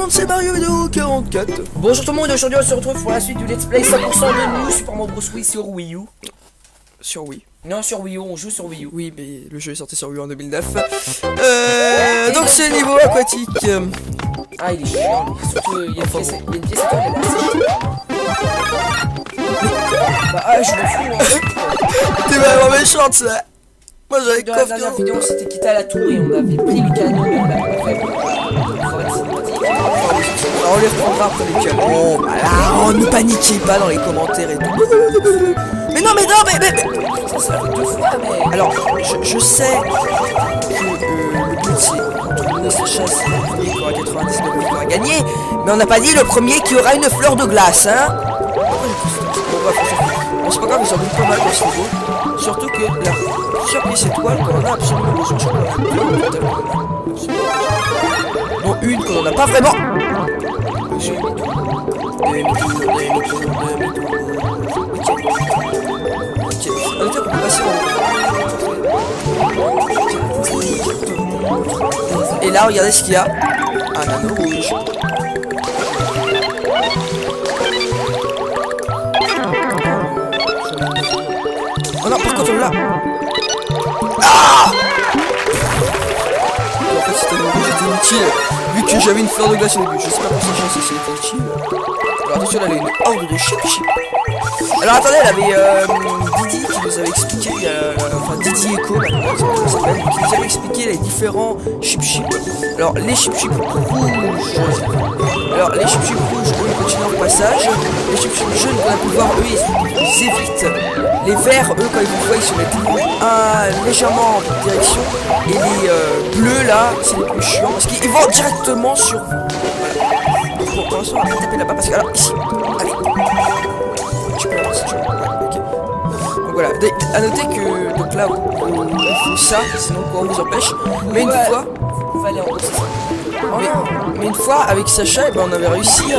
monde, c'est Mario Vidéo 44. Bonjour tout le monde, aujourd'hui on se retrouve pour la suite du Let's Play 100% de nous Super Mario Bros. Wii sur Wii U. Sur Wii. Non, sur Wii U, on joue sur Wii U. Oui, mais le jeu est sorti sur Wii U en 2009. Donc c'est le niveau aquatique. Ah, il est chiant, surtout il y a une pièce étoile, elle est assez Bah, ah, je m'en fous, hein. T'es vraiment méchante là. Moi j'avais Dans la dernière vidéo, on s'était quitté à la tour et on avait pris les canons, mais on l'avait pas fait. Alors, on les reprendra après les canons. Voilà, oh, ne paniquez pas dans les commentaires et tout. Mais non, mais Ça fait 2 fois, mais... Alors, je sais que le but c'est entre nous et Sacha, c'est le premier qui aura 99 qui aura gagné, mais on n'a pas dit le premier qui aura une fleur de glace, hein. Bon, bref, bon, c'est pas grave, ils en ont pas mal dans ce niveau. Surtout que la plusieurs pièces étoiles qu'on a absolument besoin, je crois qu'on a deux, dont une qu'on n'a pas vraiment. Et là, regardez ce qu'il y a. Un anneau rouge. Oh non, par contre, là. Ah! En fait, c'était inutile. Vu que j'avais une fleur de glace au début. Je sais pas pour sa chance si c'était utile. Alors attention, là, elle a une horde de chip. Alors attendez, elle avait Didi qui nous avait expliqué, enfin Didi Echo maintenant, ça s'appelle, qui nous avait expliqué les différents chip. Alors les chip rouges, alors les chip rouges, eux ils continuent leur passage. Les chip jaunes qu'on a pu voir, eux ils évitent. Les verts, eux quand ils vous voient, ils se mettent légèrement en votre direction. Et les bleus là, c'est les plus chiants parce qu'ils vont directement sur vous. Voilà. Bon, pour l'instant on va pas taper là-bas parce que alors ici, allez. Tu peux l'avoir si tu veux. Ouais, ok. Donc voilà. A noter que donc là il faut ça, sinon on vous empêche. Mais une fois. Vous allez en haut, c'est ça. Mais une fois avec Sacha, eh ben, on avait réussi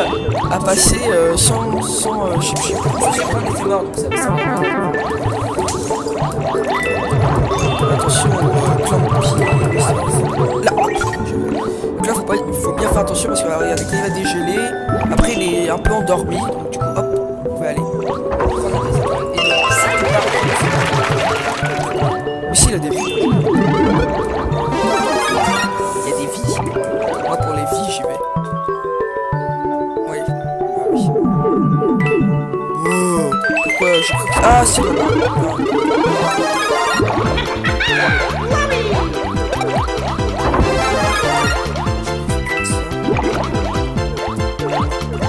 à passer sans chip. Je sais pas, on était mort donc ça va servir. Attention au clan de pied. Là. Donc là faut bien faire attention parce que regardez quand il va dégéler. Après il est un peu endormi. Donc du coup hop, on va aller. Ici il a des vies. Il y a des vies. Moi pour les vies j'y vais. Oui. Ah oui. Oh, pourquoi je... Ah c'est bon.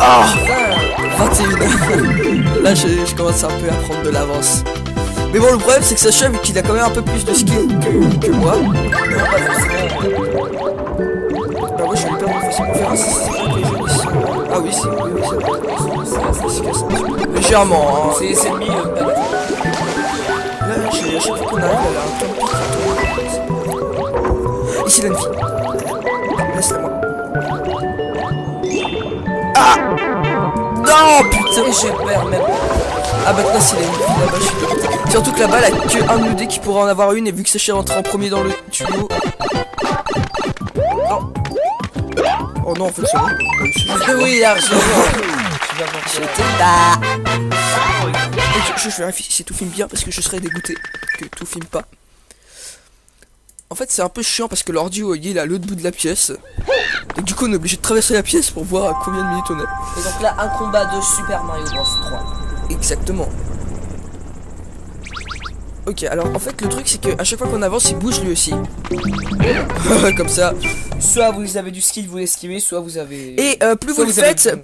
Ah 21. Là je commence un peu à prendre de l'avance. Mais bon le problème c'est que Sacha vu qu'il a quand même un peu plus de skill que moi. Bah moi je vais le perdre de façon conférence si c'est vrai que les jeunes ici. Ah oui c'est légèrement hein. C'est ennemi pas du tout. Là à chaque fois qu'on arrive elle a un temps de pique. Ici il a une fille. Laisse-la moi. Ah non putain J'ai peur même. Ah bah c'est une fille là-bas je suis dégoûté. Surtout que là-bas elle a que un UD qui pourra en avoir une et vu que Sacha est rentré en premier dans le tuyau. Non. Oh non en fait c'est bon. Oui largement. J'étais là. Je vérifie si tout filme bien parce que je serais dégoûté que tout filme pas. En fait c'est un peu chiant parce que l'ordi il est à l'autre bout de la pièce. Et du coup on est obligé de traverser la pièce pour voir à combien de minutes on est. Et donc là un combat de Super Mario Bros 3. Exactement. Ok, alors en fait le truc c'est que à chaque fois qu'on avance il bouge lui aussi. Comme ça. Soit vous avez du skill, vous l'esquivez, soit vous avez... Et plus vous le faites,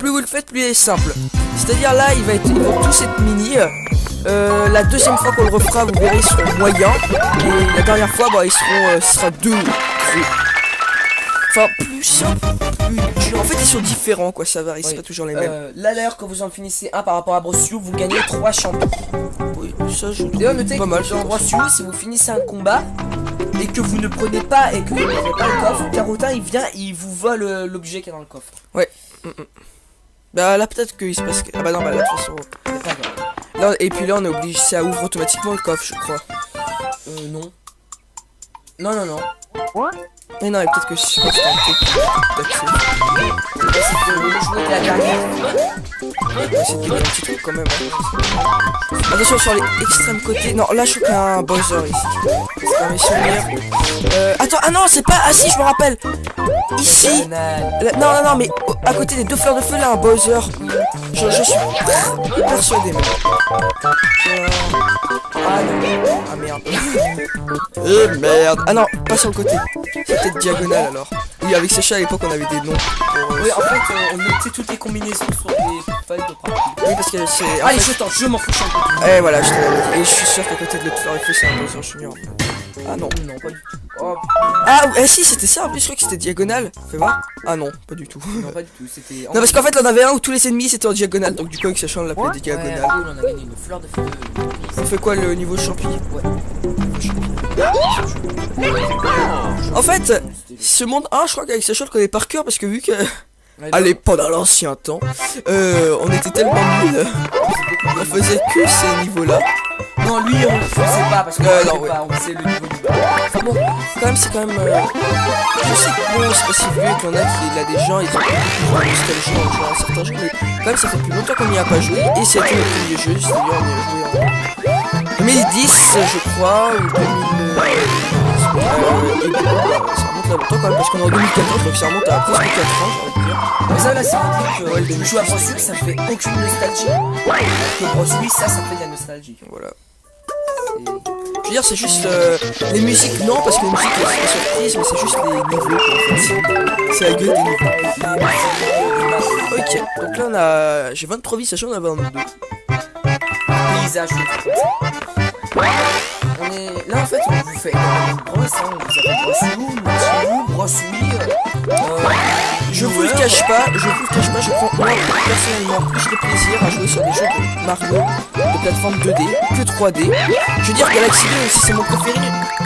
plus il est simple. C'est-à-dire là ils vont tous être mini. La deuxième fois qu'on le refera vous verrez ils seront moyens. Et la dernière fois bah, ils seront ce sera 2 gros. Enfin plus simple, plus dur. En fait ils sont différents quoi, ça varie, c'est pas toujours les mêmes. Là d'ailleurs quand vous en finissez un par rapport à Brossio, vous gagnez 3 champions. Oui, ça je D'ailleurs notez pas mal. dans Brossio, si vous finissez un combat et que vous ne prenez pas et que vous n'avez pas le coffre, Carotin il vient et il vous vole l'objet qui est dans le coffre. Ouais. Bah là peut-être qu'il se passe... Ah bah non bah là de toute façon... Là, et puis là on est obligé, ça ouvre automatiquement le coffre je crois. Non. Non. Mais non, mais peut-être que je crois que c'était un truc d'accès. C'est le jouet de la dernière. Ouais, c'était un petit truc quand même. Hein. Attention sur les extrêmes côtés. Non, là je trouve qu'il y a un Bowser ici. C'est pas mes souvenirs. Attends, ah non, c'est pas. Ah si, je me rappelle. Ici. Non, mais à côté des deux fleurs de feu, là, un Bowser. Je suis persuadé. Ah merde. Merde. Ah non, pas sur le côté. C'est peut-être diagonale alors. Oui, avec Sacha à l'époque on avait des noms. Oui, en fait, on notait toutes les combinaisons sur les feuilles de partout. Oui, parce que c'est. Allez, je tente, je m'en fous, je suis un peu. Eh voilà, je te l'avais dit. Et je suis sûr qu'à côté de l'autre fleur de feu, c'est un Bowser Junior. Ah non. Non, pas du tout. Oh, Ah, si, c'était ça en plus, je crois que c'était diagonale. Fais voir. Ah non, pas du tout. non, pas du tout, c'était. Non, parce qu'en fait, on avait un où tous les ennemis c'était en diagonale. Donc, du coup, avec Sacha, on l'appelait des Ouais, diagonales. on a gagné une fleur de feu. On fait quoi le niveau champi? Ouais. En fait, ce monde 1, je crois qu'avec Sacha, on le connaît par cœur parce que vu que. Allez, pendant l'ancien temps, on était tellement nuls. On faisait que ces niveaux-là. Non, lui, on le faisait pas parce qu'on non, savait ouais. pas, on faisait le niveau du bas. Enfin bon, quand même, c'est quand même. Je sais que bon, c'est pas si vieux qu'il y en a qui, là, des gens, ils ont plus de nostalgie en jouant à certains jeux, mais quand même, ça fait plus longtemps qu'on n'y a pas joué, et c'était le premier jeu, c'est-à-dire on y a joué en 2010, je crois, ou 2000. Et bon, ça remonte là longtemps quand même, parce qu'on est en 2014, donc ça remonte à presque 4 ans, j'ai envie de dire. Mais ça, là, c'est un truc que je joue à Bruce Willis, ça me fait aucune nostalgie. Que Bruce Willis, ça me fait de la nostalgie. Voilà. Je veux dire, c'est juste les musiques, non, parce que les musiques c'est surprise, mais c'est juste les niveaux en fait. C'est la gueule des niveaux. Ok, donc là on a. J'ai 23 vies, sachant qu'on a 22. Paysage, on est. Là en fait, on vous fait une brosse, hein, on vous appelle Brosse-Loup, Brosse-Loup, Brosse-Louis. Je vous le cache pas, je prends moi personnellement plus de plaisir à jouer sur des jeux de Mario de plateforme 2D que 3D. Je veux dire Galaxy 2 aussi c'est mon préféré,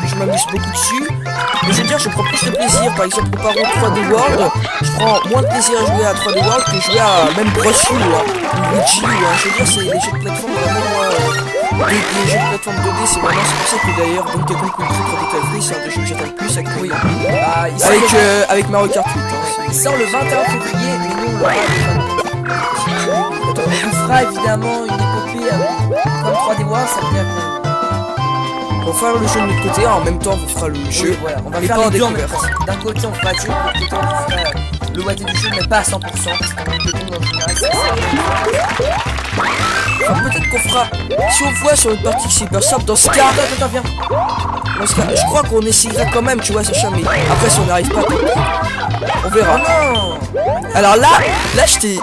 je m'amuse beaucoup dessus. Mais je veux dire je prends plus de plaisir, par exemple comparé au 3D World, je prends moins de plaisir à jouer à 3D World que jouer à même Brosse-Loup ou Luigi. Je veux dire c'est les jeux de plateforme vraiment les jeux de plateforme 2D c'est vraiment c'est pour ça que d'ailleurs Donkey Kong Country 3D Calvary c'est un des jeux que j'attends le plus actuellement. Avec Mario Kart 8 il sort le 21 février, mais nous on l'aura le 22. On vous fera évidemment une épopée comme 3D World, ça veut dire on va faire le jeu de notre côté, en même temps on fera le jeu. Oui, voilà, on va mais faire pas en les deux en même découverte. temps. D'un côté on fera le jeu, de l'autre côté on fera le watté du jeu, mais pas à 100%, parce qu'on a un peu de en général, c'est Enfin, peut-être qu'on fera, si on voit sur une partie que c'est hyper simple, dans ce cas, Attends, viens. dans ce cas, je crois qu'on essaiera quand même, tu vois, Sacha, mais après si on n'arrive pas, on verra. Oh non. Alors là je t'ai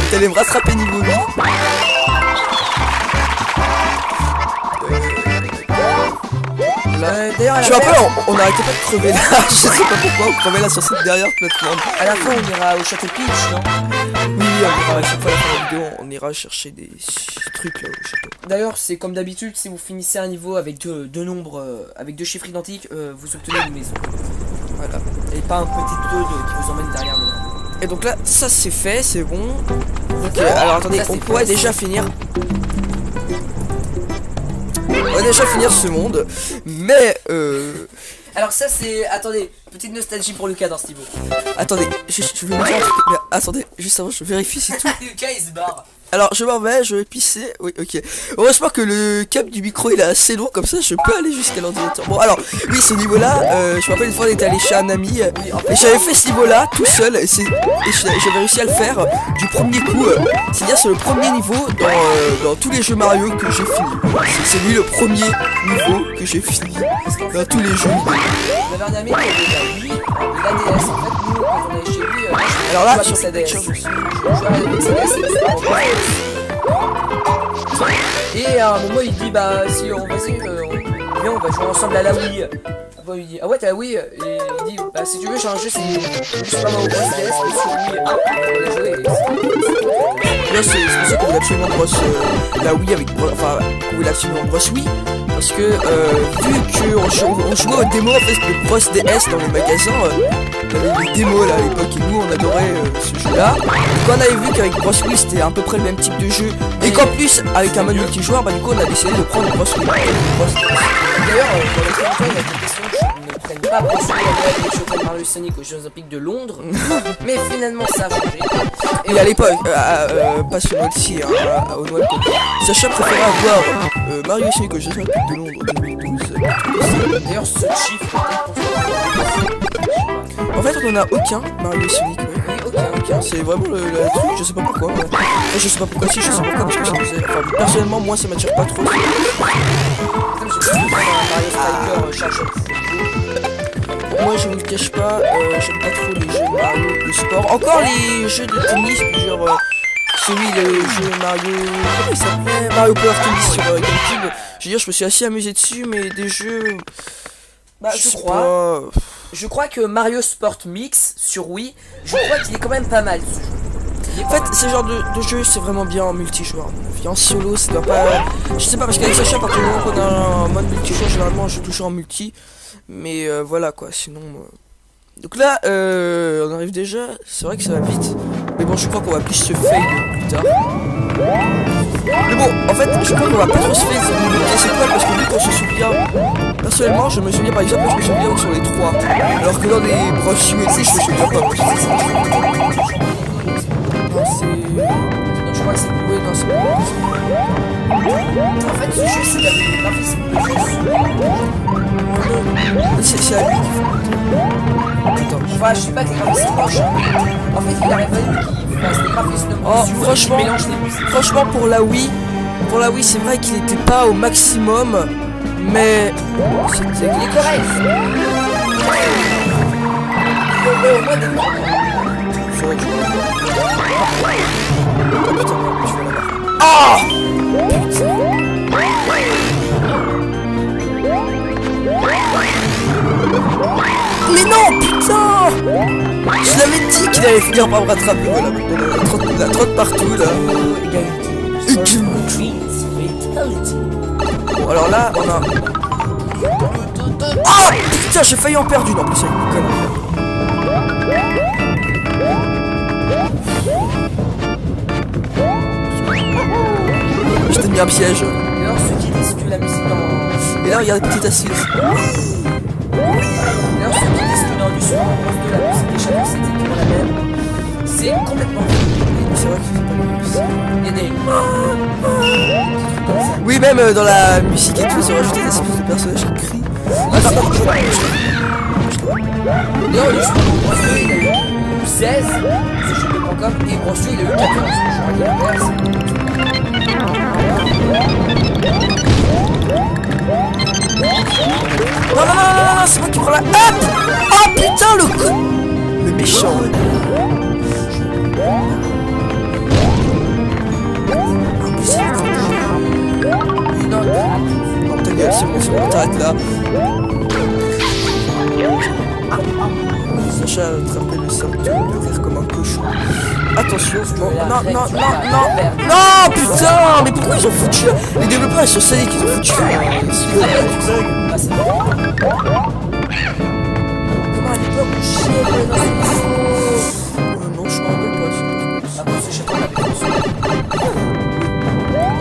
t'allais me rattraper niveau 8. D'ailleurs, à Je la me fin, rappelle, on n'arrêtait pas de crever là, je sais pas pourquoi on crevait là sur cette dernière plateforme. à la fin, on ira au château Peach, non? Oui, on ira à chaque fois à la fin de la vidéo, on ira chercher des trucs là au château. D'ailleurs, c'est comme d'habitude, si vous finissez un niveau avec deux nombres, avec deux chiffres identiques, vous obtenez une maison. Voilà. Et pas un petit toad qui vous emmène derrière le. Et donc là, ça c'est fait, c'est bon. Ok, alors attendez, Ça, c'est on pourrait fait. déjà finir. On va déjà finir ce monde, mais Alors ça c'est... Attendez, petite nostalgie pour Lucas dans ce niveau. attendez, je vais me dire un truc, mais attendez, juste avant je vérifie si tout. Lucas il se barre. Alors je m'en vais, je vais pisser, oui ok. Heureusement que le câble du micro il est assez long, comme ça je peux aller jusqu'à l'ordinateur. Bon alors, oui ce niveau là, je me rappelle une fois on était allé chez un ami, et j'avais fait ce niveau là tout seul, et j'avais réussi à le faire du premier coup. C'est-à-dire c'est le premier niveau dans tous les jeux Mario que j'ai fini. C'est lui le premier niveau que j'ai fini dans tous les jeux. On avait un ami qui avait la DS. En fait, nous, quand on allait chez lui, Alors là, sur sur sa DS. Picture, Je jouais avec sa DS. Et à un moment, il dit bah si on vas-y, viens, on va jouer ensemble à la Wii. Après, il dit ah ouais t'as la Wii. Et il dit bah si tu veux changer c'est pas mal au DS mais sur Wii. Ah, on a joué. Là c'est pour ça qu'on voulait absolument brosse la Wii avec enfin qu'on voulait absolument brosse Wii. Parce que vu qu'on jouait aux démos en fait de brosse DS dans les magasins, il y avait des démos là à l'époque et nous on adorait ce jeu là. Et quand on avait vu qu'avec brosse Wii c'était à peu près le même type de jeu et qu'en plus avec un mode multijoueur, bah du coup on a décidé de prendre brosse Wii. D'ailleurs, dans les commentaires, il y a des questions que je ne prenne pas. pas poursuivi avec les champions de Mario Sonic aux Jeux Olympiques de Londres, mais finalement ça a changé. Et à l'époque, pas ce mois-ci, hein, au Noël, Sacha préférait avoir Mario et Sonic aux Jeux Olympiques de Londres 2012. D'ailleurs, ce chiffre est En fait, on en a aucun, Mario et Sonic. Ouais. Aucun, c'est vraiment le truc, je sais pas pourquoi. Ouais. Enfin, je sais pas pourquoi, si, je sais pourquoi, parce que ça faisait. Enfin, personnellement, moi ça m'attire pas trop. Moi je vous le cache pas, j'aime pas trop les jeux de Mario de sport. Encore les jeux de tennis, genre celui le jeu Mario. Comment il s'appelait Mario Power Tennis sur GameCube. Je veux dire, je me suis assez amusé dessus, mais des jeux. Bah, je crois que Mario Sport Mix sur Wii, je crois qu'il est quand même pas mal ce jeu. En fait, ce genre de jeu, c'est vraiment bien en multijoueur. En solo, ça doit pas. Je sais pas, parce qu'avec Sacha, à partir du moment qu'on a un mode multijoueur, généralement, je joue toujours en multi. Mais voilà quoi, sinon. Donc là, on arrive déjà. C'est vrai que ça va vite. Mais bon, je crois qu'on va plus se fail plus tard. Mais bon, en fait, je crois qu'on va pas trop se fail au niveau des étoiles parce que vu qu'on se souvient. Personnellement, je me souviens par exemple, je me souviens sur les 3. Alors que dans les broches et tout, je me souviens pas. Non, c'est. Non, je crois que c'est. Oui, non, c'est pas. En fait, ce jeu, c'est avec des graphismes de jeu. C'est à lui qu'il faut. Attends, je sais pas que les graphismes moches. En fait, il aurait fallu qu'il fasse des graphismes oh, franchement, mélange les musiques. Franchement, pour la Wii, c'est vrai qu'il était pas au maximum, mais c'était. Il est correct. Mais au moins des mots. C'est vrai que oh putain, je vais l'avoir. Ah putain. Mais non, putain! Je l'avais dit qu'il allait finir par me rattraper. Voilà, maintenant la trotte partout là. Bon, alors là, on a. Ah putain, j'ai failli en perdre une en plus avec une connerie. Je t'ai mis un piège. Et alors, ceux qui disent que la musique dans. Et là, regarde, petite assise. D'ailleurs, ceux qui disent que dans du son de la musique des chapeaux, c'est exactement la même. C'est complètement faux. C'est vrai que c'est pas la même. Il y a des trucs comme ça. Oui, même dans la musique et tout, ils ont rajouté des espèces de personnages qui crient. Attends, D'ailleurs, le Super Bros 2, il a eu 16 sur jeux.com et Bros 2, il a eu 14. Je regarde non, c'est moi qui prends la. Hop. Oh putain, le coup. Le méchant. Non, ta gueule, c'est bon, t'arrêtes là. Sacha a attrapé le symptôme de rire comme un cochon. Attention, non, putain, mais pourquoi ils ont foutu les développeurs sur Sonic, ils ont foutu comment à l'époque on chiait dans ce niveau. non, je m'en rappelle pas. Ah bon, ce château là.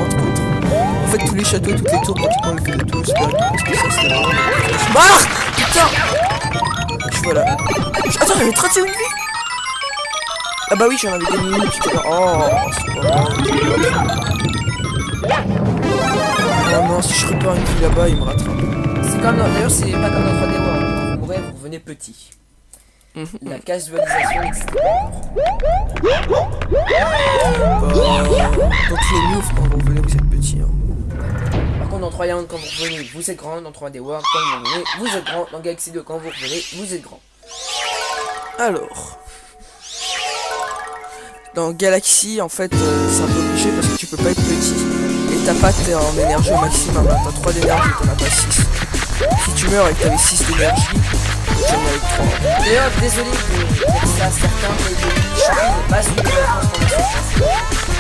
Entre autres. En fait, tous les châteaux, toutes les tours, pratiquement le fait tout, c'est pas parce que ça c'était vraiment. Marre. Putain. Voilà. Attends, j'avais 31 vies. Ah bah oui, j'en avais gagné une tout à l'heure. Oh, c'est pas mal. Ah non, si je repère une fille là-bas, il me rattrape. C'est comme d'ailleurs, c'est pas comme dans 3D World. Quand vous mourrez, vous revenez petit. La casualisation existe. Dans tous les news, quand vous revenez, vous êtes petit. Par contre, dans 3D World, quand vous revenez, vous êtes grand. Dans 3D World, quand vous revenez, vous êtes grand. Dans Galaxy 2, quand vous revenez, vous êtes grand. Alors. Dans Galaxy, en fait, c'est un peu obligé parce que tu peux pas être petit. Et t'as pas en énergie au maximum. Hein. T'as 3 d'énergie, t'en as pas 6. Si tu meurs et que t'avais 6 d'énergie, tu en as avec 3. D'ailleurs, désolé de dire ça, certains, mais le Shuri n'est pas une nouvelle transformation.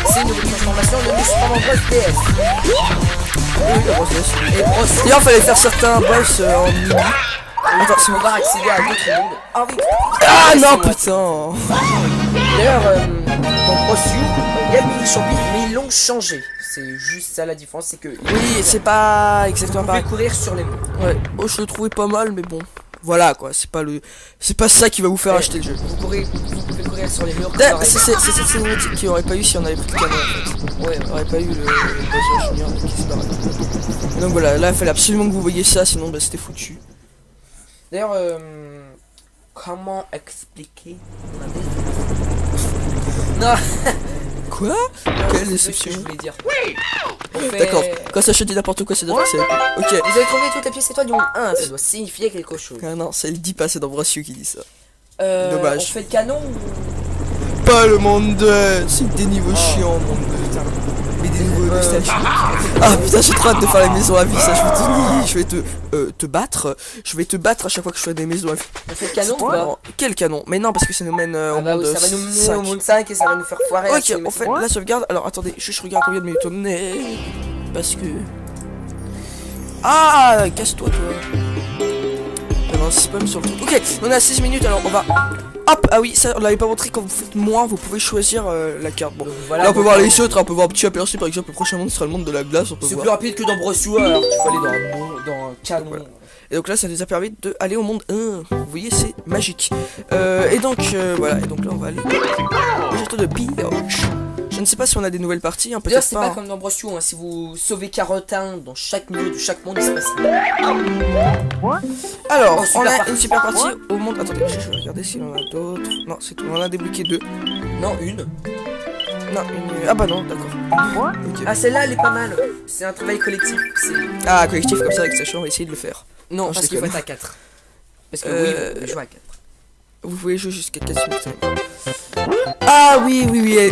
C'est une nouvelle transformation de Super Mario Bros DS. Oui, la grosse DS. Et d'ailleurs, il fallait faire certains boss en mini. Attends, si on va accéder à d'autres mondes. Ah oui. Ah non, putain. D'ailleurs, dans Bros U, il y a le mini champi, mais ils l'ont changé. C'est juste ça la différence, c'est que. Oui, c'est pas exactement vous pouvez pareil. courir sur les mondes. Ouais, bon, je le trouvais pas mal, mais bon. Voilà quoi, c'est pas ça qui va vous faire acheter le jeu. Vous pouvez courir sur les murs. C'est cette cinématique qu'il n'y aurait pas eu si on avait pris le canon en fait. Ouais, On aurait pas eu le Buzz Junior qui se barre. Et donc voilà, là il fallait absolument que vous voyiez ça, sinon bah, c'était foutu. D'ailleurs, comment expliquer Non. Quoi? Quelle déception. C'est ce que je voulais dire. D'accord, quand ça dit n'importe quoi, c'est dire que c'est. Ok. Vous avez trouvé toutes les pièces étoiles du monde 1, ça doit signifier quelque chose. Ah non, ça le dit pas, c'est D'Ambrosio qui dit ça. Dommage. On fait le canon ou... Pas le monde 2, c'est des niveaux chiants, monde 2. Putain. Mais des niveaux nostalgiques. Ah putain, j'ai trop hâte de faire les maisons à vie, ça je vais te battre. Je vais te battre à chaque fois que je fais des maisons à vie. On fait le canon ou pas? Quel canon? Mais non, parce que ça nous mène au monde oui, ça va nous mener 5. au monde 5 et ça va nous faire foirer. Ok, on fait la sauvegarde. Alors attendez, je regarde combien de minutes on est. Parce que... Ah, casse-toi toi. Non, c'est pas même sur le truc. Ok, on est à 6 minutes, alors on va... Hop, ah oui, ça on l'avait pas montré, quand vous faites moins, vous pouvez choisir la carte. Bon, voilà, là on peut voir les autres, on peut voir un petit aperçu, par exemple le prochain monde sera le monde de la glace, on peut c'est voir. plus rapide que dans Brossois, alors qu'il faut aller dans un canon. Voilà. Et donc là ça nous a permis d'aller au monde 1, vous voyez c'est magique. Et donc voilà, et donc là on va aller au château de Pioche. Je ne sais pas si on a des nouvelles parties, hein, D'ailleurs, peut-être c'est pas. pas comme dans Brossois, hein. Si vous sauvez Carotin dans chaque niveau de chaque monde, il se passe rien. Alors, Oh, super on a partie. une super partie au monde. Attendez, je vais regarder si on en a d'autres. Non, c'est tout. On en a débloqué 2. Non, une. Non, une. Ah bah non, d'accord. Ok. Ah, celle-là, elle est pas mal. C'est un travail collectif. C'est... Ah, collectif comme ça avec Sacha, on va essayer de le faire. Non, je parce qu'il faut déconne. être à 4. Parce que oui, vous pouvez jouer à 4. Vous pouvez jouer jusqu'à 4 minutes. Ah oui, oui, oui.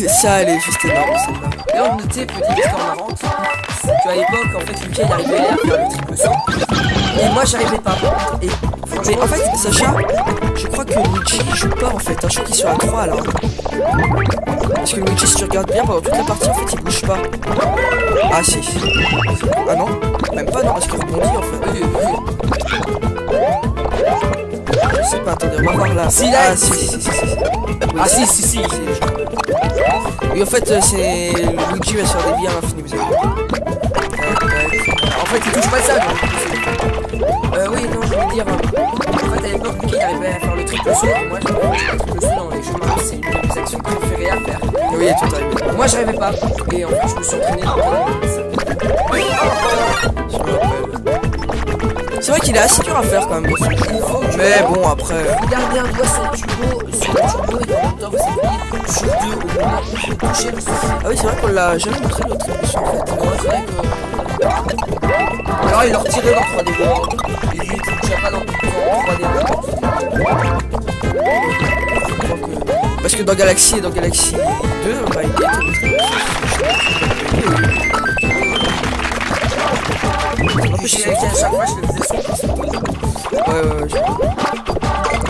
Ça, elle est juste énorme, celle-là. D'ailleurs, notez, petite histoire marrante, c'est qu'à l'époque, en fait, Lucas, il arrivait à faire le triple saut. Et moi, j'arrivais pas. Et Mais franchement, en fait, Sacha, je crois que Luigi joue pas en fait. Je crois qu'il est sur la 3 alors. Parce que Luigi, si tu regardes bien, pendant toute la partie, en fait, il bouge pas. Ah si. Ah non, même pas, non, parce qu'il rebondit en fait. Je sais pas, attendez, on va voir là. Si, là, Ah si, si, si, si, si. Oui, Ah si, si, si. Oui, en fait, c'est... Luigi va se faire des billes à l'infini, vous avez vu. En fait, il touche pas ça, non. Oui, non, je voulais dire. En fait, à l'époque, Lucas, il arrivait à faire le triple saut. Et moi, je le triple saut dans les jeux Mario, c'est une de mes actions préférées à faire. Oui, tout arrivé. Moi, j'arrivais pas. Et en fait, je me suis entraîné dans le Je me rappelle. C'est vrai qu'il est assez dur à faire quand même. Dans ce jeu. Mais bon, après... Regardez un doigt sur le turbo et en même temps, vous appuyez sur 2 au moment où vous touchez le souffle. Ah oui, c'est vrai qu'on l'a jamais montré l'autre émission en fait. Non, c'est vrai que... Alors, il leur tirait dans 3D World. Il lui touchait pas dans 3D World. Parce que dans Galaxy et dans Galaxy 2, bah, il était en plus, J'ai à chaque fois, je le faisais sur ouais. Ah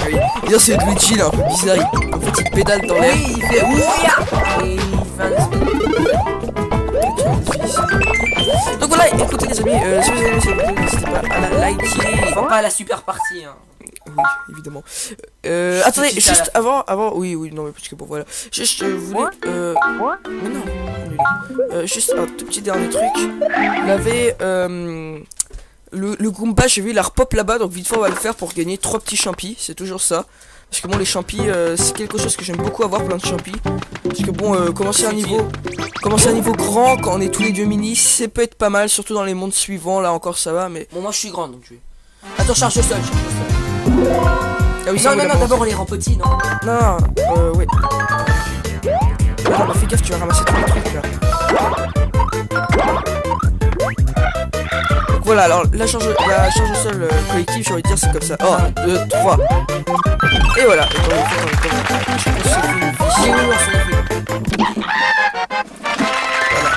oui. D'ailleurs, c'est Luigi là, un peu bizarre. En fait, il pédale dans l'air. Oui, il fait ouya. Et il fait un Donc voilà, écoutez les amis, si vous avez aimé cette vidéo, n'hésitez pas à la liker. Enfin, pas la super partie, hein. Oui, évidemment. Attendez, Petit juste à avant, oui, non, mais parce que bon, voilà. Juste, je voulais, mais non, annulé. Juste un tout petit dernier truc. Il avait, le Goomba, j'ai vu, il a repop là-bas, donc vite fait, on va le faire pour gagner 3 petits champis, c'est toujours ça. Parce que bon, les champis, c'est quelque chose que j'aime beaucoup avoir, plein de champis. Parce que bon, commencer un niveau grand, quand on est tous les deux mini, ça peut être pas mal, surtout dans les mondes suivants, là encore ça va, mais... Bon, moi je suis grande donc je vais. Attends, charge le sol, Ah oui, ça, Non, on l'a d'abord on les rend petits, non. Non, ouais. Attends, fais gaffe, tu vas ramasser tous les trucs là. Donc voilà, alors la charge au sol collective, j'ai envie de dire, c'est comme ça. 1, 2, 3. Et voilà.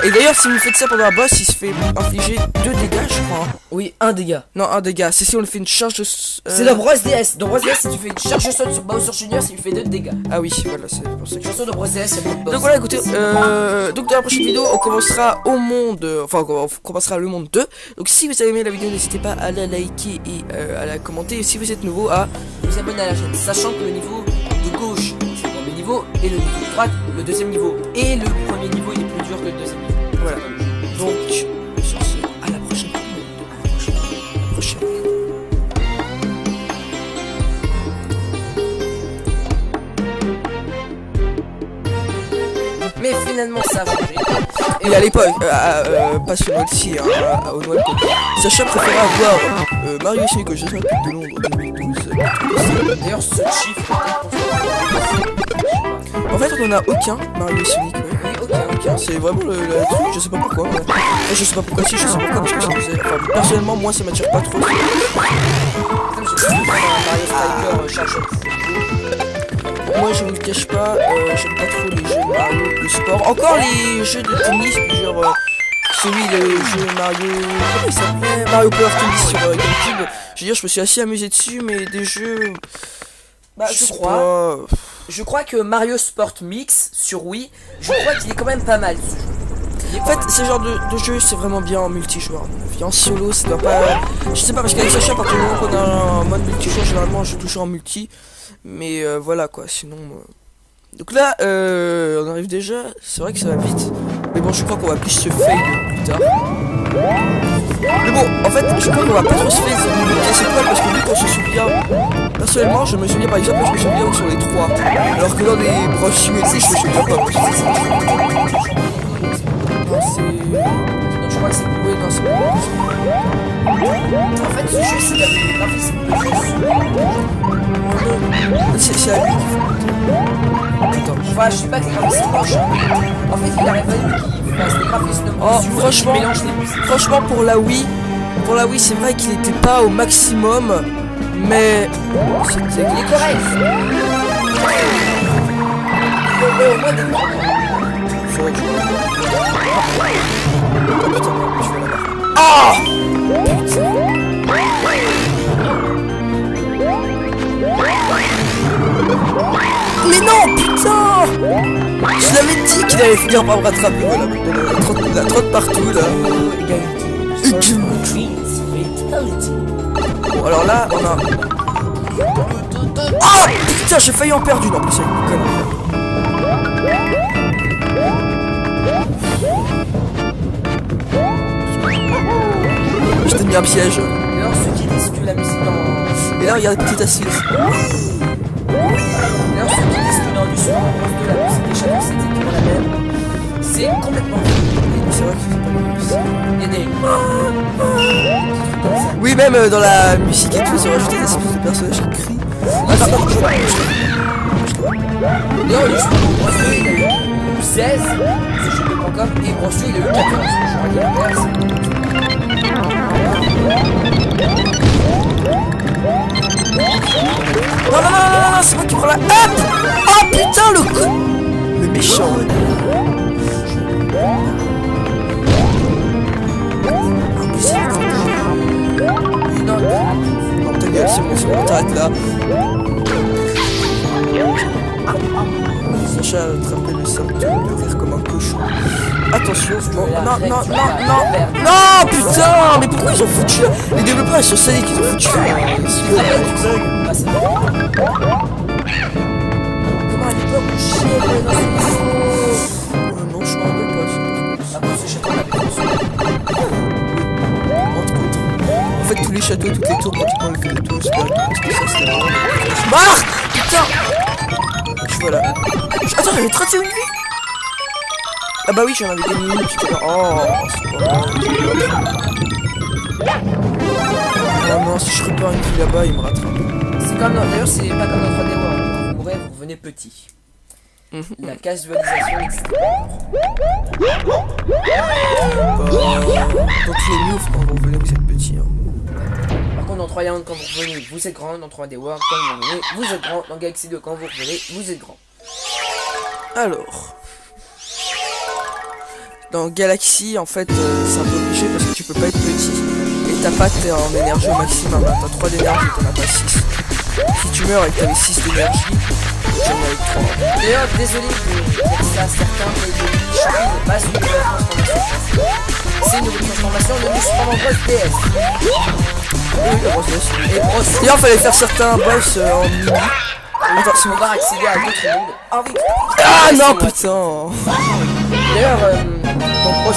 Et d'ailleurs, si vous faites ça pendant un boss, il se fait infliger 2 dégâts, je crois. Oui, un dégât. Non, un dégât. C'est si on le fait une charge de... C'est dans Bros DS. Dans Bros DS, si tu fais une charge au sol sur Bowser Junior, ça lui fait 2 dégâts. Ah oui, voilà, c'est pour ça que... Chanson de Bros DS, c'est Donc voilà, écoutez, donc dans la prochaine vidéo, on commencera au monde, enfin on commencera le monde 2. Donc si vous avez aimé la vidéo, n'hésitez pas à la liker et à la commenter. Et si vous êtes nouveau, à vous abonner à la chaîne, sachant que le niveau de gauche, c'est le premier niveau, et le niveau de droite, le deuxième niveau. Et le premier niveau, il est plus dur que le deuxième niveau. voilà. Donc sur ce, à la prochaine vidéo. À la prochaine. mais finalement ça a changé. Et à l'époque, pas sur Multi, hein, au Noël, Sacha préférait avoir Mario et Sonic aux Jeux Olympiques de Londres 2012. D'ailleurs, ce chiffre En fait, on en a aucun, Mario et Sonic. Ouais. oui, aucun. C'est vraiment le truc, je sais pas pourquoi. Ouais. Enfin, je sais pas pourquoi, si, je sais pourquoi, parce que ça me faisait. Enfin, personnellement, moi ça m'attire pas trop. Comme j'ai dit, Mario Striker charge. Moi je vous le cache pas, j'aime pas trop les jeux Mario de sport. Encore les jeux de tennis, genre celui le jeu Mario. Comment il s'appelait Mario Power Tennis sur GameCube. Je veux dire, je me suis assez amusé dessus, mais des jeux. Bah, je sais pas. Je crois que Mario Sport Mix sur Wii, je crois qu'il est quand même pas mal ce jeu. En fait, ce genre de jeu, c'est vraiment bien en multijoueur. En solo, ça doit pas. Je sais pas, parce qu'avec Sacha, à partir du moment qu'on a un mode multijoueur, généralement, je joue toujours en multi. Mais voilà quoi, sinon. Donc là, on arrive déjà. C'est vrai que ça va vite. Mais bon, je crois qu'on va plus se fail plus tard. Mais bon, en fait, je crois qu'on va pas trop se fail au niveau de cette étoiles parce que vu qu'on se souvient. Personnellement, je me souviens par exemple, je me souviens sur les 3. Alors que dans les broches et tout, je me souviens pas. Non, c'est. Donc je crois que c'est plus. Oui, non, c'est pas. En fait, ce jeu, c'est avec des graphismes de C'est à lui qu'il faut. Attends, enfin, je sais pas que les graphismes moches. En fait, il aurait fallu qu'il fasse des graphismes oh, moches. franchement, mélange les musiques. franchement, pour la Wii, c'est vrai qu'il était pas au maximum, mais c'était. Il est correct. Au moins des mots. C'est vrai que oh putain, je vais l'avoir. Ah putain. Mais non, putain. Je l'avais dit qu'il allait finir par me rattraper. Voilà, maintenant, la trotte partout là. Bon, alors là, on a. Oh putain, j'ai failli en perdre une en plus avec une connerie. Je t'ai mis un piège. Et alors, ceux qui disent que la musique dans. Et là, regarde, petite assise. D'ailleurs, ceux qui disent que dans du Super Mario Bros 2, la musique des châteaux c'était toujours la même, c'est complètement faux. C'est vrai que c'est pas le. Il y a des trucs comme ça. Oui, même dans la musique et tout, ils ont rajouté des espèces de personnages qui crient. Attends, D'ailleurs, le Super Mario Bros 2, il a eu 16, c'est jeu.com, et Bros 2, il a eu 14. J'aurais dit l'inverse. Non, c'est moi qui prends la. Hop. Oh putain, le coup. Le méchant. Non, ta gueule, c'est bon, t'arrêtes là. Sacha a attrapé le symptôme de rire comme un cochon. Attention, non, putain, mais pourquoi ils ont foutu les développeurs sur Sonic, ils ont foutu Ah, c'est bon. Comment à l'époque on chiait dans ce niveau? non, je m'en rappelle pas. Ah bon, ce château, on avait construit. Entre autres. En fait, tous les châteaux, toutes les tours, pratiquement le fait tous. Parce que ça, c'était vraiment. Marre. Putain. Voilà. Attends, j'avais 31 minutes. Ah bah oui, j'en avais gagné une tout à l'heure. Oh, c'est pas grave. Ah non, si je repars une fille là-bas, il me rattrape. C'est comme d'ailleurs, c'est pas comme notre 3D World. Quand vous mourrez, vous revenez petit. La casualisation existe. Dans tous les news, quand vous revenez, vous êtes petit. Par contre, dans 3D World, quand vous revenez, vous êtes grand. Dans 3D World, quand vous revenez, vous êtes grand. Dans Galaxy 2, quand vous revenez, vous êtes grand. Alors. Dans Galaxy, en fait, c'est un peu obligé parce que tu peux pas être petit. Et t'as pas en énergie au maximum. Hein. T'as 3 d'énergie, t'en as pas 6. Si tu meurs et que t'avais 6 d'énergie, tu en as avec 3. D'ailleurs, désolé de dire ça à certains, mais le Michoui n'est pas une nouvelle transformation. C'est une nouvelle transformation de Super Mario Bros DS. Oui, la grosse boss. Et d'ailleurs, fallait faire certains boss en mini. Attends, si on va accéder à d'autres mondes. Ah oui. Ah non, putain. D'ailleurs, dans Bros U,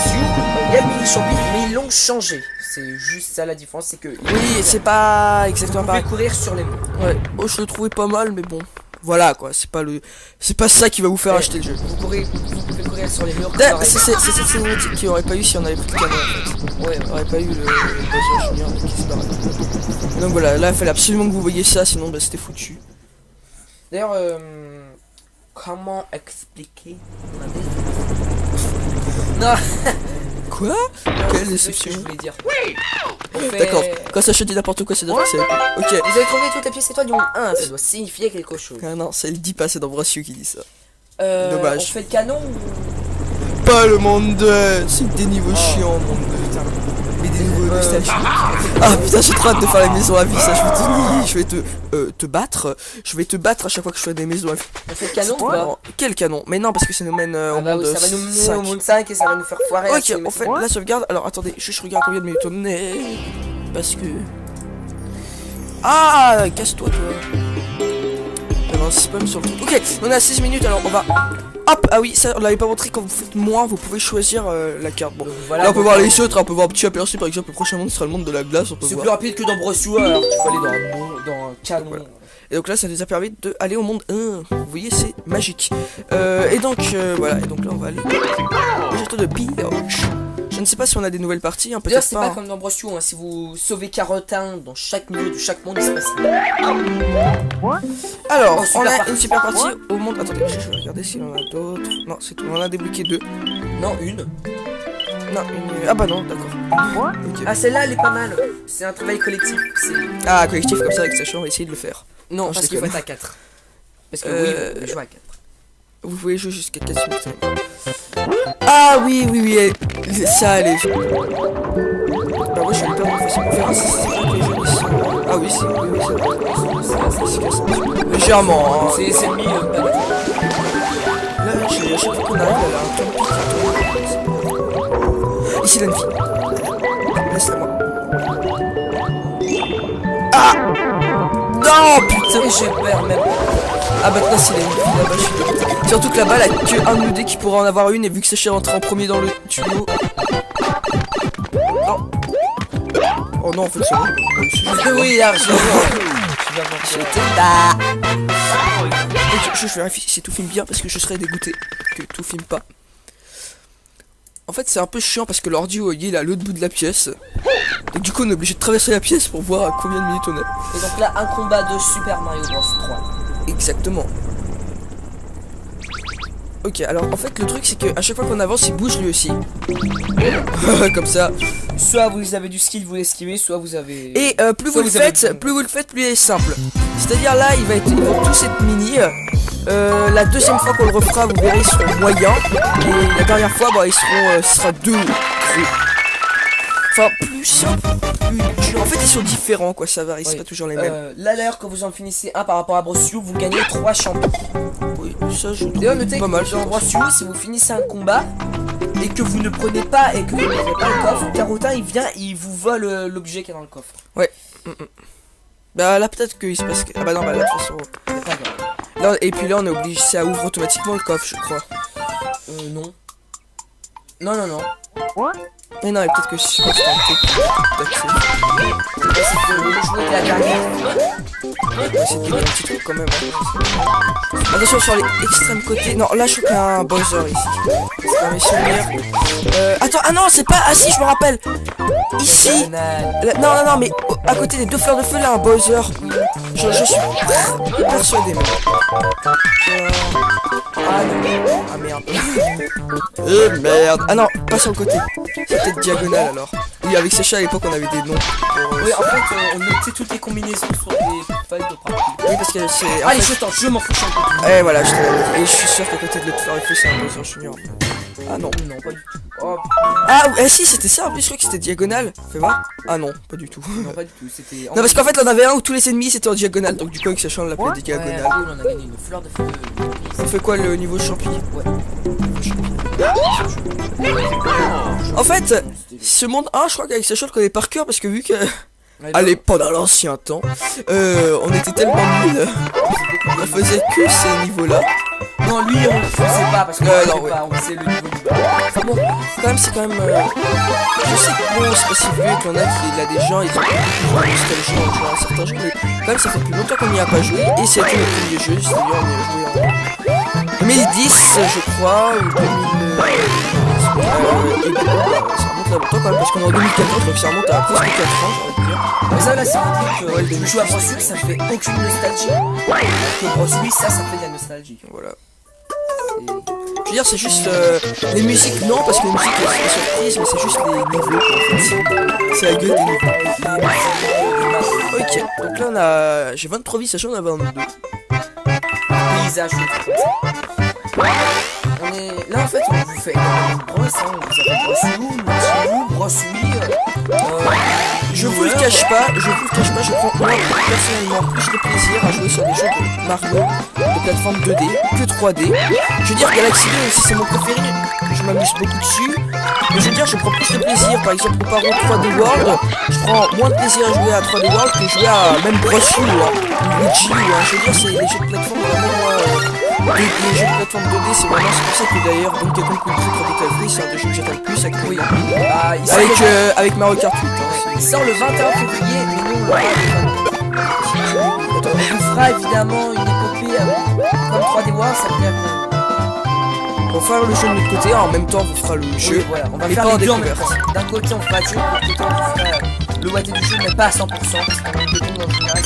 il y a le mini champi, mais ils l'ont changé. C'est juste ça la différence, c'est que oui, c'est pas exactement vous pouvez pareil. courir sur les monts. Ouais, oh, je le trouvais pas mal, mais bon. Voilà quoi, c'est pas ça qui va vous faire acheter le jeu. Vous pouvez courir sur les murs. C'est cette cinématique qu'il n'y aurait pas eu si on avait pris le canon en fait. Ouais, On aurait pas eu le Bowser Junior qui se barre. Et donc voilà, là il fallait absolument que vous voyiez ça, sinon bah, c'était foutu. D'ailleurs, comment expliquer Non. Quoi? Quelle C'est ce que déception. je voulais dire. D'accord, quand ça je dis n'importe quoi, c'est dire que c'est... Ok. Vous avez trouvé toutes les pièces étoiles du monde 1, ça doit signifier quelque chose. Ah non, ça le dit pas, c'est D'Ambrosio qui dit ça. On Dommage. fait le canon ou... Pas le monde 2, c'est des niveaux chiants, monde 2. Putain. Mais des niveaux nostalgiques. Ah putain, j'ai trop hâte de faire les maisons à vie, ça je vais te battre. Je vais te battre à chaque fois que je fais des maisons à vie. On fait le canon ou pas? Non, quel canon? Mais non, parce que ça nous mène au bah monde oui, ça va nous mener 5. au monde 5 et ça va nous faire foirer. Ok, on fait la sauvegarde. Alors attendez, je regarde combien de minutes on est. Parce que... Ah, casse-toi toi. Non, c'est pas sur le truc. Ok, on est à 6 minutes, alors on va... Hop, ah oui, ça on l'avait pas montré, quand vous faites moins, vous pouvez choisir la carte. Bon, voilà, là on peut voir les autres, on peut voir un petit aperçu, par exemple, le prochain monde sera le monde de la glace, on peut C'est voir. plus rapide que dans Brossu, alors qu'il faut aller dans un canon. Voilà. Et donc là, ça nous a permis d'aller au monde 1. Vous voyez, c'est magique. Et donc, voilà, et donc là, on va aller au château de Pioche. Je ne sais pas si on a des nouvelles parties, hein, D'ailleurs, peut-être c'est pas. pas Hein. comme dans Brossu, hein, si vous sauvez Carotin dans chaque milieu de chaque monde, il se passe rien. Alors, Oh, on super a partie. une super partie au monde... Attendez, je vais regarder s'il y en a d'autres. Non, c'est tout, on en a débloqué 2. Non, une. Non, une... Ah bah non, d'accord. Ok. Ah, celle-là, elle est pas mal. C'est un travail collectif. Ah, collectif comme ça avec Sacha, on va essayer de le faire. Non, je parce qu'il faut déconne. être à 4. Parce que oui, Euh, on peut jouer à 4. Vous pouvez jouer jusqu'à 4 minutes. Ah oui, ça allait. Bah moi je suis hyper bon façon. On verra si c'est vrai que les jeux ici. Ah oui, c'est vrai. Légèrement, hein. C'est mis pas du tout. Là, à chaque fois qu'on arrive, elle a un temps de pique. Ici, il a une fille. Laisse-la moi. Ah non, putain. Et j'ai peur même. Ah bah c'est la une fille là-bas, je suis dégoûté. Surtout que là-bas, elle a que un de nous deux qui pourra en avoir une, et vu que Sacha est rentré en premier dans le tuyau... Oh, oh non, en fait, c'est bon. Oui, largement. Je vérifie si tout filme bien, parce que je serais dégoûté que tout filme pas. En fait, c'est un peu chiant parce que l'ordi, il est à l'autre bout de la pièce. Donc du coup, on est obligé de traverser la pièce pour voir à combien de minutes on est. Et donc là, un combat de Super Mario Bros 3. Exactement. Ok, alors en fait le truc c'est que à chaque fois qu'on avance il bouge lui aussi. Comme ça. Soit vous avez du skill, vous l'esquivez, soit vous avez... Et plus Soit vous le vous avez faites, du- plus vous le faites, plus il est simple. C'est-à-dire là ils vont tous être mini. La deuxième fois qu'on le refera, vous verrez, ils seront moyens. Et la dernière fois, bah, ils seront, ce sera deux gros. Enfin, plus simple, plus dur. En fait, ils sont différents, quoi, ça varie, c'est Oui. pas toujours les mêmes. Là d'ailleurs, quand vous en finissez un par rapport à Brossu, vous gagnez 3 champions. Oui, ça je D'ailleurs, trouve notez pas mal. que dans Brossu, si vous finissez un combat et que vous ne prenez pas et que vous ne prenez pas le coffre, Carotin il vient et il vous vole l'objet qui est dans le coffre. Bah là, peut-être qu'il se passe. Ah bah non, bah là, de toute façon. C'est pas grave. Là, et puis là, on est obligé, ça ouvre automatiquement le coffre, je crois. Non. Non. Mais non, et peut-être que je crois que c'est un truc d'accès. Là, c'est que le jouer de la dernière. Ouais, c'est des petits trucs quand même. Hein. Attention sur les extrêmes côtés. Non, là je crois qu'il y a un Bowser ici. C'est pas mes souvenirs. Attends, ah non, c'est pas. Ah si, je me rappelle. Ici. Là, non, mais à côté des deux fleurs de feu, là, un Bowser. Je suis persuadé. Même. Ah merde. Merde. Ah non, pas sur le côté. C'est peut-être diagonal alors. Oui, avec Sacha à l'époque, on avait des noms. Oui, en fait, on notait toutes les combinaisons sur des feuilles de partout. Oui, parce que c'est. Allez, je tente, je m'en fous, je suis un peu. Eh voilà, je te l'avais dit. Et je suis sûr qu'à côté de l'autre fleur de feu, c'est un Bowser Junior. Ah non. Non, pas du tout. Oh, Ah, si, c'était ça en plus, je crois que c'était diagonale. Fais voir. Ah non, pas du tout. non, pas du tout, c'était... Non, parce qu'en fait, on avait un où tous les ennemis c'était en diagonale. Donc, du coup, avec Sacha, on l'appelait Ouais, diagonale. oui, on a gagné une fleur de feu. Ça fait quoi le niveau champi? Ouais. En fait, ce monde 1, je crois qu'avec Sacha, on le connaît par cœur parce que vu que. Allez, pendant l'ancien temps, on était tellement nuls. On faisait que ces niveaux-là. Non, lui, on le faisait pas parce que Non, on faisait le niveau. bon, quand même, c'est quand même... je sais que bon, c'est pas si vieux qu'il y en a qui, là, des gens, ils ont nostalgie en jouant à certains jeux, mais quand même, ça fait plus longtemps qu'on n'y a pas joué, et c'était le premier jeu, c'est-à-dire on y a joué en 2010, je crois, ou 2000... et bon, ça remonte là longtemps quand même, parce qu'on est en 2014, donc ça remonte à presque 4 ans, j'ai envie de dire. Mais ça là c'est vrai que tu joues à Brosouille, ça fait aucune nostalgie. Que Brosouille, ça fait de la nostalgie. Voilà. Je veux dire, c'est juste les musiques, non, parce que les musiques c'est surprise, mais c'est juste les niveaux en fait. C'est la gueule des niveaux. Ok, donc là on a. J'ai 23 vies, sachant qu'on a 22. Paysage. On est. Là en fait on vous fait une brosse, hein. On vous appelle Brossou, Brosouille. Je vous le cache pas, je prends moi personnellement plus de plaisir à jouer sur des jeux de Mario de plateforme 2D que 3D. Je veux dire Galaxy 2 aussi c'est mon préféré, je m'amuse beaucoup dessus. Mais je veux dire je prends plus de plaisir, par exemple comparé au 3D World, je prends moins de plaisir à jouer à 3D World que jouer à même Brosou ou Luigi ou je veux dire c'est les jeux de plateforme vraiment les jeux de plateforme 2D c'est vraiment c'est pour ça que d'ailleurs Donkey Kong Country 3D Calvary c'est un des jeux que j'attends le plus actuellement. Avec Mario Kart 8 hein. Il sort le 21 février, mais nous on l'aura on vous fera évidemment une épopée comme 3D World, ça veut dire on va faire le jeu de notre côté, en même temps on fera le jeu. Oui, voilà. On va faire les deux en même temps. D'un côté on fera le jeu, de l'autre côté on fera le watté du jeu, mais pas à 100%, parce qu'on a une copine en général,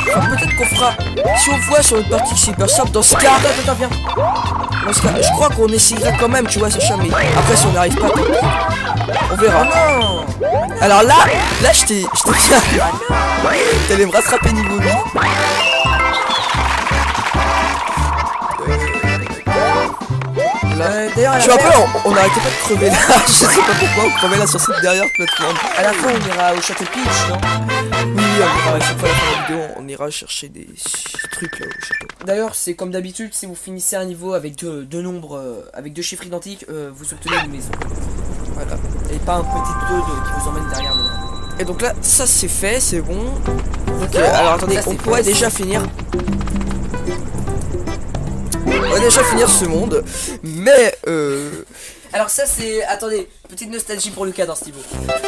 enfin, peut-être qu'on fera, si on voit sur une partie que c'est hyper simple, dans ce cas, viens. Dans ce cas, je crois qu'on essaiera quand même, tu vois, Sacha, mais après si on n'arrive pas, on verra. Oh non. Alors là je t'ai t'allais me rattraper niveau 8. D'ailleurs, je me rappelle, on n'arrêtait pas de crever là, je sais pas pourquoi, on crevait là sur cette dernière plateforme. À la fin, on ira au château Peach, non? Oui, on ira à chaque fois à la fin de la vidéo, on ira chercher des trucs là au château. D'ailleurs, c'est comme d'habitude, si vous finissez un niveau avec deux nombres, avec deux chiffres identiques, vous obtenez une maison. Voilà. Et pas un petit 2 qui vous emmène derrière le. Et donc là, ça c'est fait, c'est bon. Ok, alors attendez, on pourrait déjà finir. On va déjà finir ce monde, mais alors ça c'est... Attendez, petite nostalgie pour Lucas dans ce niveau.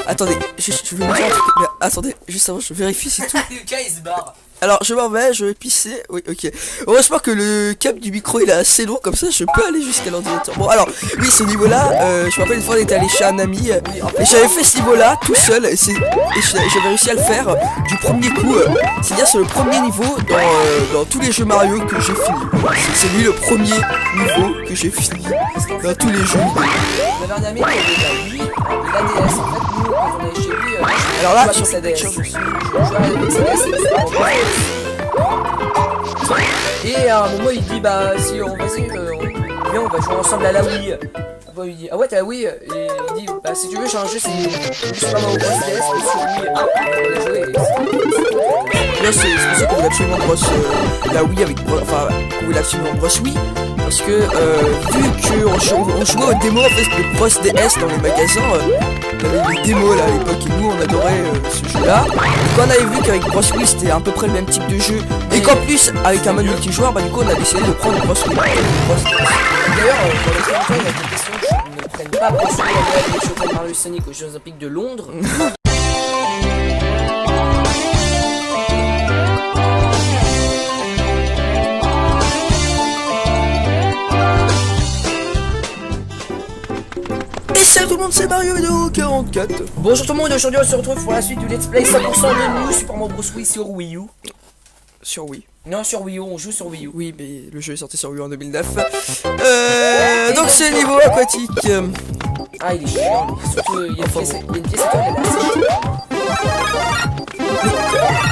Attendez, je vais me dire un truc, mais attendez, juste avant je vérifie si tout... Lucas il se barre. Alors je m'en vais, je vais pisser, oui ok. Heureusement que le câble du micro il est assez long, comme ça je peux aller jusqu'à l'ordinateur. Bon alors, oui ce niveau là, je me rappelle une fois on était allé chez un ami, et j'avais fait ce niveau là tout seul, et j'avais réussi à le faire du premier coup. C'est-à-dire c'est le premier niveau dans tous les jeux Mario que j'ai fini. C'est lui le premier niveau que j'ai fini dans tous les jeux. On avait un ami qui avait la Wii et la DS. En fait, nous, quand on allait chez lui, alors là, sur sa DS. Je jouais avec sa DS et à un moment, il dit bah, si on vas-y, viens, on va jouer ensemble à la Wii. Après, il dit ah ouais, t'as la Wii. Et il dit bah, si tu veux changer, c'est Super Mario Bros. DS et sur Wii. Ah, on a joué. Là, c'est pour ça qu'on voulait absolument brosse la Wii avec. Enfin, qu'on voulait absolument brosse Wii. Parce que vu qu'on jouait aux démos en fait de Bros DS dans les magasins, on avait des démos là à l'époque et nous on adorait ce jeu là. Et quand on avait vu qu'avec Bros Wii c'était à peu près le même type de jeu et qu'en plus avec un mode multijoueur, bah du coup on a décidé de prendre Bros Wii. D'ailleurs, pour les gens, il y a des questions que ne prennent pas Bros Wii avec les jeux comme Mario Sonic aux Jeux Olympiques de Londres. Et salut tout le monde, c'est Mario Vidéo 44. Bonjour tout le monde, aujourd'hui on se retrouve pour la suite du Let's Play 100% de nous, Super Mario Bros. Wii sur Wii U. Sur Wii. Non, sur Wii U, on joue sur Wii U. Oui, mais le jeu est sorti sur Wii U en 2009. Donc c'est niveau aquatique. Ah, il est chiant, lui. Surtout, il y a une pièce étoile, elle est assez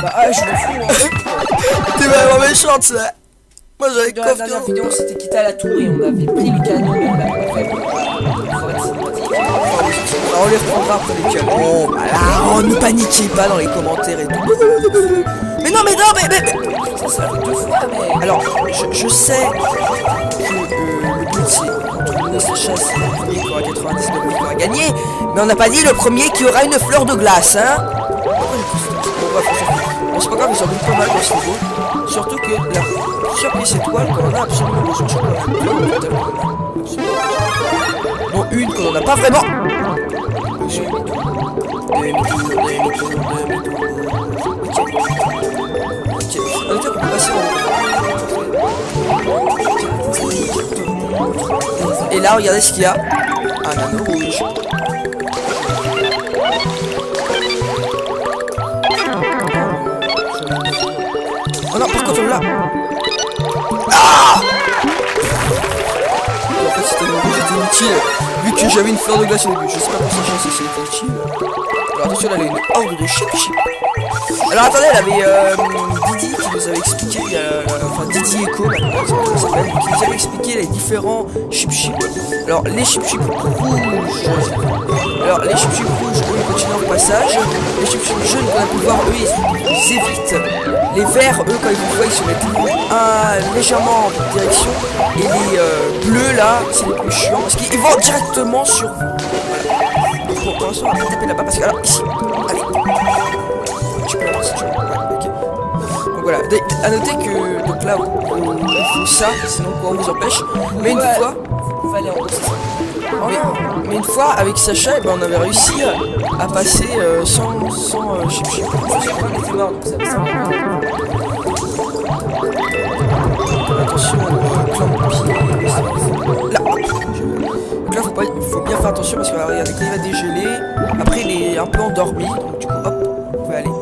bah, ah, je m'en fous, hein. T'es vraiment méchante, ça. Moi j'avais dans la dernière vidéo, on s'était quitté à la tour et on avait pris le canon et on avait fait une forêt cinématique. Alors on les reprendra après les canons. Voilà, oh, ne paniquez pas dans les commentaires et tout. Mais non, mais non, mais... Ça fait 2 fois, mais... Alors, je sais que le but c'est entre nous et Sacha, c'est le premier qui aura 99 qui aura gagné, mais on n'a pas dit le premier qui aura une fleur de glace, hein. Bon, bref, bon, c'est pas grave, ils en donnent pas mal dans ce niveau. Surtout que la surprise étoile, qu'on en a absolument besoin, je crois qu'on a absolument on n'a pas vraiment. Ok. On peut passer en... Et là, regardez ce qu'il y a. Un anneau rouge. Oh non, par contre, on l'a. Ah! En fait, c'était inutile. Vu que j'avais une fleur de glace au début. Je sais pas pour sa chance si c'était utile. Alors attention, là, elle a une horde de chip. Alors attendez, elle avait Didi qui nous avait expliqué, enfin Didi Echo maintenant, c'est comme ça s'appelle, qui nous avait expliqué les différents chip. Alors les chip rouges, alors les chip rouges, eux, ils continuent leur passage. Les chip jaunes, qu'on a pu voir, eux, ils évitent. Les verts, eux, quand ils vous voient, ils se mettent légèrement en votre direction. Et les bleus, là, c'est les plus chiants parce qu'ils vont directement sur vous. Bon, pour l'instant, on va taper là-bas parce que, alors, ici, allez. Tu peux l'avoir si tu veux. Ouais, ok. Donc voilà. A noter que, donc là, il faut ça, sinon on vous empêche. Mais une fois. Vous allez en haut, c'est ça. Mais une fois, avec Sacha, eh ben, on avait réussi à passer sans chip. Je sais pas, on était mort, donc ça va servir. Attention, clan de pied. Là. Donc là, faut bien faire attention parce que regardez, quand il va dégeler, après il est un peu endormi, donc du coup, hop, vous pouvez aller.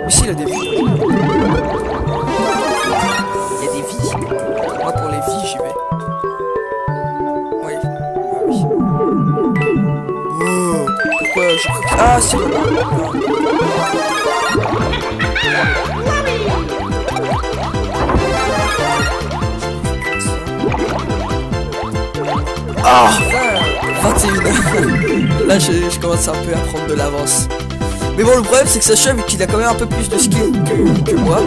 Mais si, il a des vies. Il y a des vies. Moi, pour les vies, j'y vais. Oui. Ah oui. Oh, pourquoi je... Ah, c'est bon. Ah, 21. Là, je commence un peu à prendre de l'avance. Mais bon, le problème, c'est que Sacha, vu qu'il a quand même un peu plus de skill que moi,